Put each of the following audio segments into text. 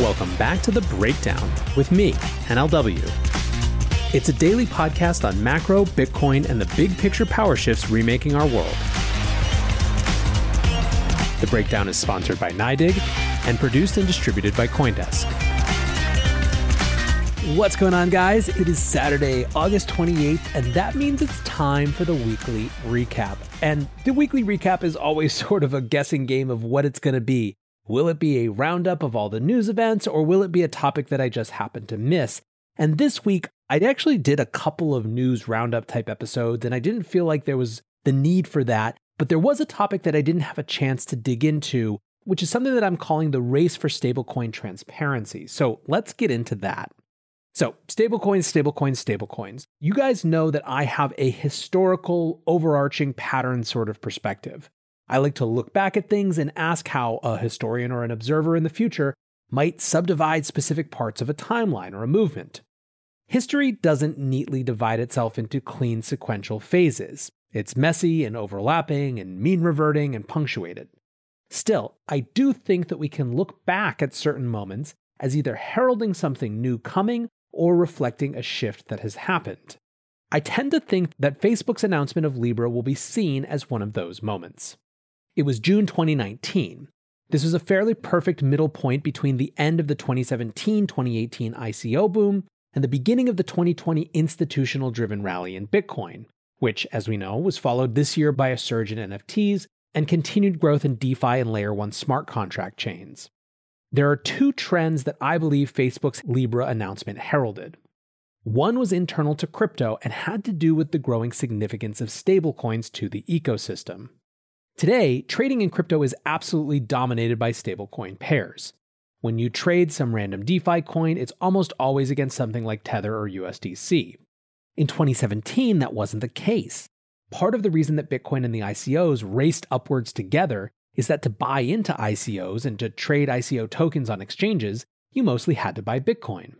Welcome back to The Breakdown with me, NLW. It's a daily podcast on macro, Bitcoin, and the big picture power shifts remaking our world. The Breakdown is sponsored by NYDIG and produced and distributed by CoinDesk. What's going on, guys? It is Saturday, August 28th, and that means it's time for the weekly recap. And the weekly recap is always sort of a guessing game of what it's going to be. Will it be a roundup of all the news events, or will it be a topic that I just happened to miss? And this week, I actually did a couple of news roundup type episodes, and I didn't feel like there was the need for that. But there was a topic that I didn't have a chance to dig into, which is something that I'm calling the race for stablecoin transparency. So let's get into that. So stablecoins. You guys know that I have a historical, overarching pattern sort of perspective. I like to look back at things and ask how a historian or an observer in the future might subdivide specific parts of a timeline or a movement. History doesn't neatly divide itself into clean sequential phases. It's messy and overlapping and mean reverting and punctuated. Still, I do think that we can look back at certain moments as either heralding something new coming or reflecting a shift that has happened. I tend to think that Facebook's announcement of Libra will be seen as one of those moments. It was June 2019. This was a fairly perfect middle point between the end of the 2017-2018 ICO boom and the beginning of the 2020 institutional-driven rally in Bitcoin, which, as we know, was followed this year by a surge in NFTs and continued growth in DeFi and Layer 1 smart contract chains. There are two trends that I believe Facebook's Libra announcement heralded. One was internal to crypto and had to do with the growing significance of stablecoins to the ecosystem. Today, trading in crypto is absolutely dominated by stablecoin pairs. When you trade some random DeFi coin, it's almost always against something like Tether or USDC. In 2017, that wasn't the case. Part of the reason that Bitcoin and the ICOs raced upwards together is that to buy into ICOs and to trade ICO tokens on exchanges, you mostly had to buy Bitcoin.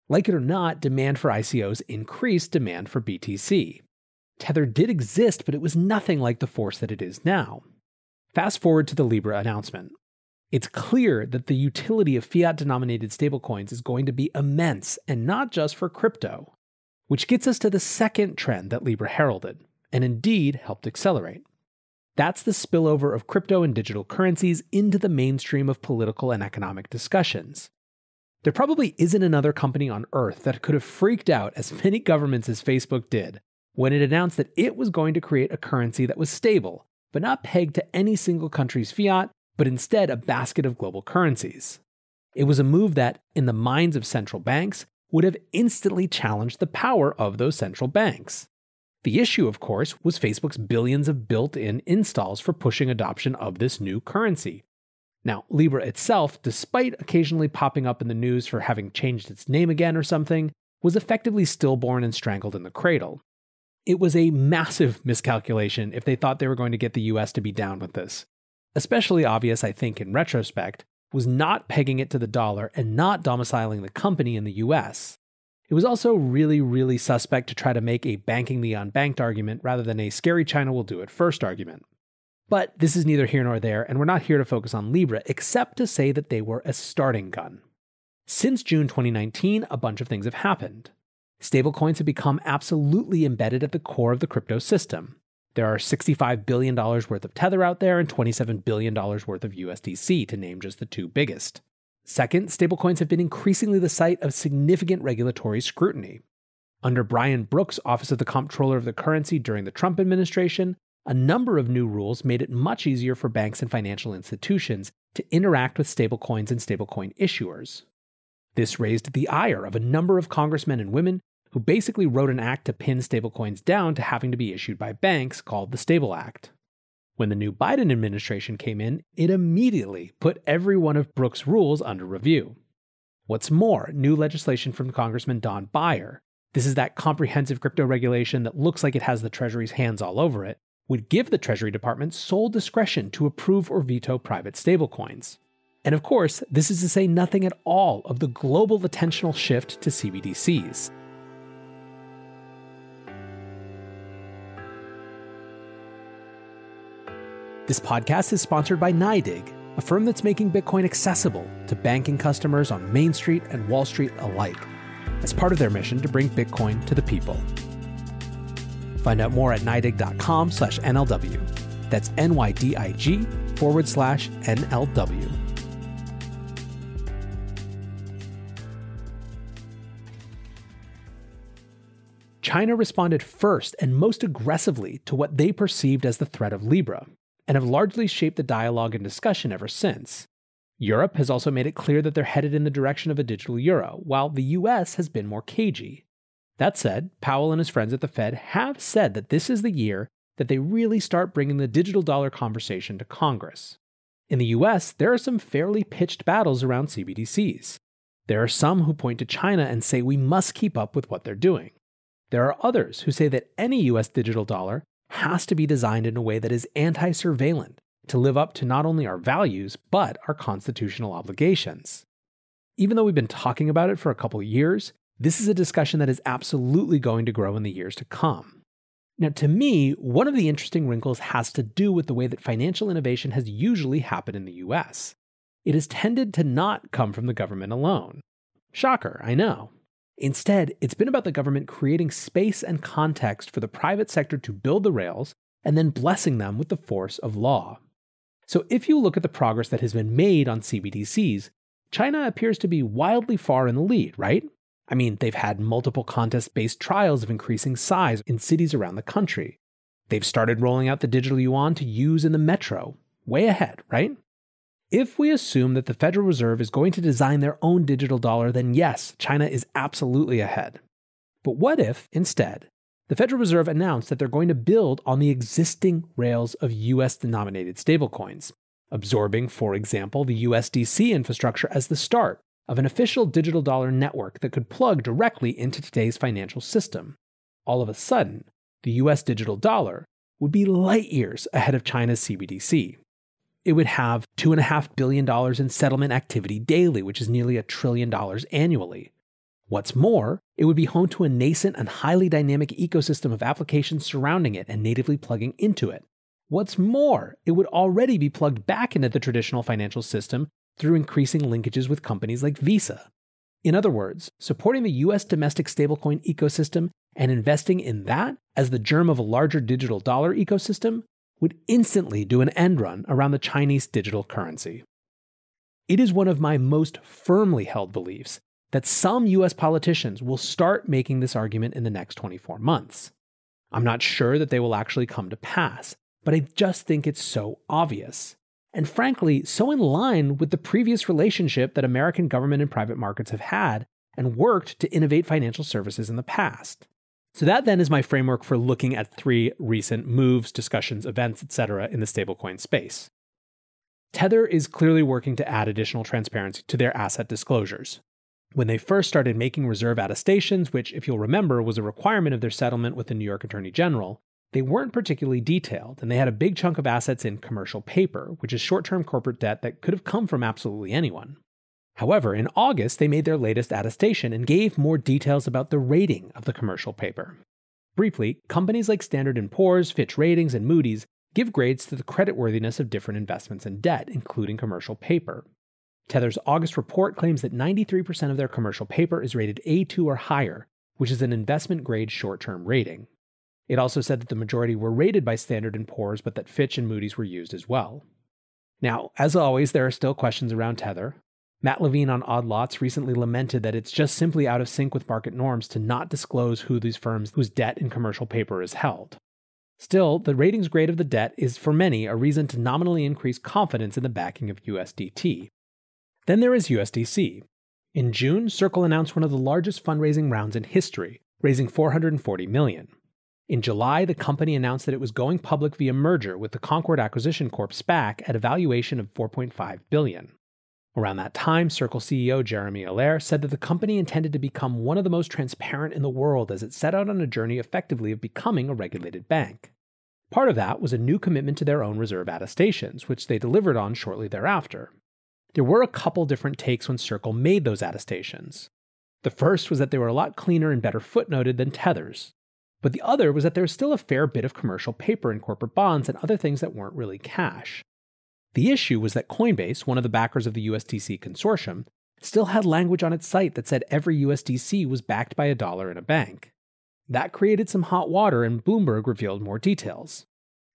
Like it or not, demand for ICOs increased demand for BTC. Tether did exist, but it was nothing like the force that it is now. Fast forward to the Libra announcement. It's clear that the utility of fiat-denominated stablecoins is going to be immense, and not just for crypto. Which gets us to the second trend that Libra heralded, and indeed helped accelerate. That's the spillover of crypto and digital currencies into the mainstream of political and economic discussions. There probably isn't another company on Earth that could have freaked out as many governments as Facebook did when it announced that it was going to create a currency that was stable, but not pegged to any single country's fiat, but instead a basket of global currencies. It was a move that, in the minds of central banks, would have instantly challenged the power of those central banks. The issue, of course, was Facebook's billions of built-in installs for pushing adoption of this new currency. Now, Libra itself, despite occasionally popping up in the news for having changed its name again or something, was effectively stillborn and strangled in the cradle. It was a massive miscalculation if they thought they were going to get the US to be down with this. Especially obvious, I think, in retrospect, was not pegging it to the dollar and not domiciling the company in the US. It was also really suspect to try to make a banking the unbanked argument rather than a scary China will do it first argument. But this is neither here nor there, and we're not here to focus on Libra except to say that they were a starting gun. Since June 2019, a bunch of things have happened. Stablecoins have become absolutely embedded at the core of the crypto system. There are $65 billion worth of Tether out there and $27 billion worth of USDC, to name just the two biggest. Second, stablecoins have been increasingly the site of significant regulatory scrutiny. Under Brian Brooks' Office of the Comptroller of the Currency during the Trump administration, a number of new rules made it much easier for banks and financial institutions to interact with stablecoins and stablecoin issuers. This raised the ire of a number of congressmen and women who basically wrote an act to pin stablecoins down to having to be issued by banks called the Stable Act. When the new Biden administration came in, it immediately put every one of Brooks' rules under review. What's more, new legislation from Congressman Don Beyer, this is that comprehensive crypto regulation that looks like it has the Treasury's hands all over it, would give the Treasury Department sole discretion to approve or veto private stablecoins. And of course, this is to say nothing at all of the global attentional shift to CBDCs. This podcast is sponsored by NYDIG. a firm that's making Bitcoin accessible to banking customers on Main Street and Wall Street alike, as part of their mission to bring Bitcoin to the people. Find out more at NYDIG.com/NLW. That's NYDIG/NLW. China responded first and most aggressively to what they perceived as the threat of Libra, and have largely shaped the dialogue and discussion ever since. Europe has also made it clear that they're headed in the direction of a digital euro, while the US has been more cagey. That said, Powell and his friends at the Fed have said that this is the year that they really start bringing the digital dollar conversation to Congress. In the US, there are some fairly pitched battles around CBDCs. There are some who point to China and say we must keep up with what they're doing. There are others who say that any US digital dollar has to be designed in a way that is anti-surveillant to live up to not only our values, but our constitutional obligations. Even though we've been talking about it for a couple years, this is a discussion that is absolutely going to grow in the years to come. Now, to me, one of the interesting wrinkles has to do with the way that financial innovation has usually happened in the US. It has tended to not come from the government alone. Shocker, I know. Instead, it's been about the government creating space and context for the private sector to build the rails and then blessing them with the force of law. So if you look at the progress that has been made on CBDCs, China appears to be wildly far in the lead, right? I mean, they've had multiple contest-based trials of increasing size in cities around the country. They've started rolling out the digital yuan to use in the metro. Way ahead, right? If we assume that the Federal Reserve is going to design their own digital dollar, then yes, China is absolutely ahead. But what if, instead, the Federal Reserve announced that they're going to build on the existing rails of US-denominated stablecoins, absorbing, for example, the USDC infrastructure as the start of an official digital dollar network that could plug directly into today's financial system? All of a sudden, the US digital dollar would be light years ahead of China's CBDC. It would have $2.5 billion in settlement activity daily, which is nearly $1 trillion annually. What's more, it would be home to a nascent and highly dynamic ecosystem of applications surrounding it and natively plugging into it. What's more, it would already be plugged back into the traditional financial system through increasing linkages with companies like Visa. In other words, supporting the US domestic stablecoin ecosystem and investing in that as the germ of a larger digital dollar ecosystem would instantly do an end run around the Chinese digital currency. It is one of my most firmly held beliefs that some US politicians will start making this argument in the next 24 months. I'm not sure that they will actually come to pass, but I just think it's so obvious. And frankly, so in line with the previous relationship that American government and private markets have had and worked to innovate financial services in the past. So that then is my framework for looking at 3 recent moves, discussions, events, etc. in the stablecoin space. Tether is clearly working to add additional transparency to their asset disclosures. When they first started making reserve attestations, which, if you'll remember, was a requirement of their settlement with the New York Attorney General, they weren't particularly detailed, and they had a big chunk of assets in commercial paper, which is short-term corporate debt that could have come from absolutely anyone. However, in August, they made their latest attestation and gave more details about the rating of the commercial paper. Briefly, companies like Standard & Poor's, Fitch Ratings, and Moody's give grades to the creditworthiness of different investments and debt, including commercial paper. Tether's August report claims that 93% of their commercial paper is rated A2 or higher, which is an investment-grade short-term rating. It also said that the majority were rated by Standard & Poor's, but that Fitch and Moody's were used as well. Now, as always, there are still questions around Tether. Matt Levine on Odd Lots recently lamented that it's just simply out of sync with market norms to not disclose who these firms whose debt in commercial paper is held. Still, the ratings grade of the debt is for many a reason to nominally increase confidence in the backing of USDT. Then there is USDC. In June, Circle announced one of the largest fundraising rounds in history, raising $440 million. In July, the company announced that it was going public via merger with the Concord Acquisition Corp SPAC at a valuation of $4.5 billion. Around that time, Circle CEO Jeremy Allaire said that the company intended to become one of the most transparent in the world as it set out on a journey effectively of becoming a regulated bank. Part of that was a new commitment to their own reserve attestations, which they delivered on shortly thereafter. There were a couple different takes when Circle made those attestations. The first was that they were a lot cleaner and better footnoted than Tether's. But the other was that there was still a fair bit of commercial paper and corporate bonds and other things that weren't really cash. The issue was that Coinbase, one of the backers of the USDC consortium, still had language on its site that said every USDC was backed by a dollar in a bank. That created some hot water, and Bloomberg revealed more details.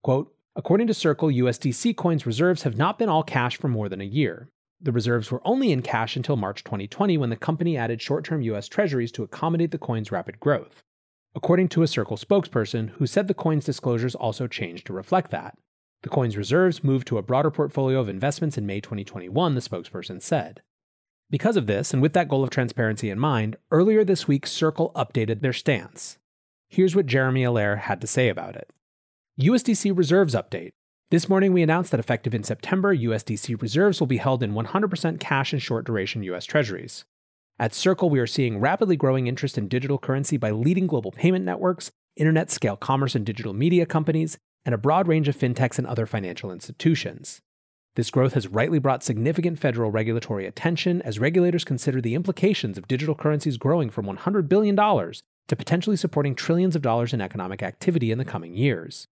Quote, according to Circle, USDC coins reserves have not been all cash for more than a year. The reserves were only in cash until March 2020 when the company added short-term US treasuries to accommodate the coin's rapid growth, according to a Circle spokesperson who said the coin's disclosures also changed to reflect that. The coin's reserves moved to a broader portfolio of investments in May 2021, the spokesperson said. Because of this, and with that goal of transparency in mind, earlier this week Circle updated their stance. Here's what Jeremy Allaire had to say about it. USDC reserves update. This morning we announced that effective in September, USDC reserves will be held in 100% cash and short-duration US treasuries. At Circle, we are seeing rapidly growing interest in digital currency by leading global payment networks, internet-scale commerce and digital media companies, and a broad range of fintechs and other financial institutions. This growth has rightly brought significant federal regulatory attention as regulators consider the implications of digital currencies growing from $100 billion to potentially supporting trillions of dollars in economic activity in the coming years.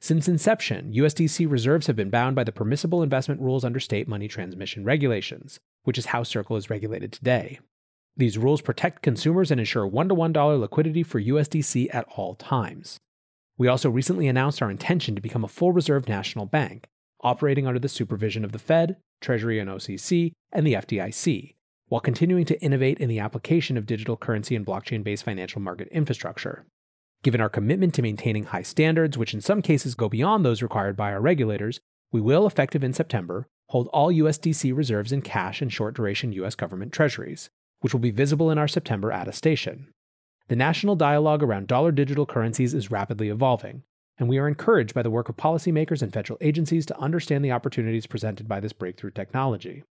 Since inception, USDC reserves have been bound by the permissible investment rules under state money transmission regulations, which is how Circle is regulated today. These rules protect consumers and ensure $1-to-$1 liquidity for USDC at all times. We also recently announced our intention to become a full reserve national bank, operating under the supervision of the Fed, Treasury and OCC, and the FDIC, while continuing to innovate in the application of digital currency and blockchain-based financial market infrastructure. Given our commitment to maintaining high standards, which in some cases go beyond those required by our regulators, we will, effective in September, hold all USDC reserves in cash and short-duration US government treasuries, which will be visible in our September attestation. The national dialogue around dollar digital currencies is rapidly evolving, and we are encouraged by the work of policymakers and federal agencies to understand the opportunities presented by this breakthrough technology.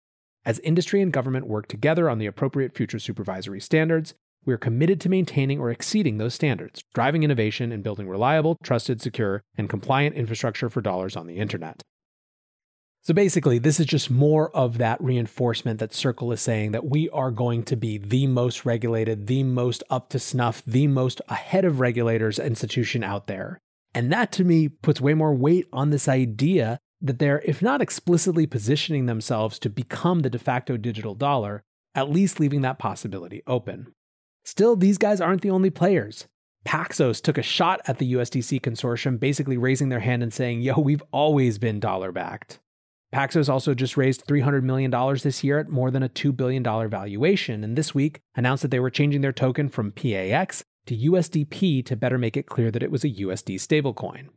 As industry and government work together on the appropriate future supervisory standards, we are committed to maintaining or exceeding those standards, driving innovation and building reliable, trusted, secure, and compliant infrastructure for dollars on the internet. So basically, this is just more of that reinforcement that Circle is saying that we are going to be the most regulated, the most up to snuff, the most ahead of regulators institution out there. And that to me puts way more weight on this idea that they're, if not explicitly positioning themselves to become the de facto digital dollar, at least leaving that possibility open. Still, these guys aren't the only players. Paxos took a shot at the USDC consortium, basically raising their hand and saying, yo, we've always been dollar-backed. Paxos also just raised $300 million this year at more than a $2 billion valuation, and this week announced that they were changing their token from PAX to USDP to better make it clear that it was a USD stablecoin.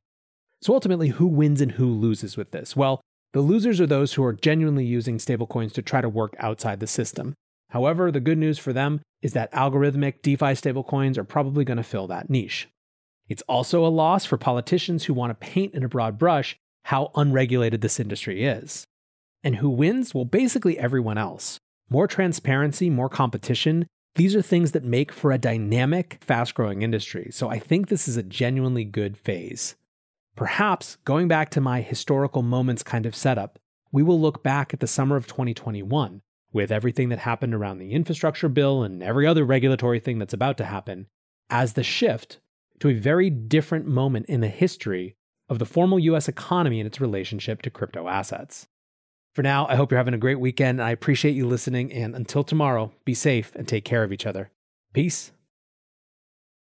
So ultimately, who wins and who loses with this? Well, the losers are those who are genuinely using stablecoins to try to work outside the system. However, the good news for them is that algorithmic DeFi stablecoins are probably going to fill that niche. It's also a loss for politicians who want to paint in a broad brush how unregulated this industry is. And who wins? Well, basically everyone else. More transparency, more competition. These are things that make for a dynamic, fast-growing industry. So I think this is a genuinely good phase. Perhaps, going back to my historical moments kind of setup, we will look back at the summer of 2021, with everything that happened around the infrastructure bill and every other regulatory thing that's about to happen, as the shift to a very different moment in the history of the formal US economy and its relationship to crypto assets. For now, I hope you're having a great weekend, and I appreciate you listening, and until tomorrow, be safe and take care of each other. Peace.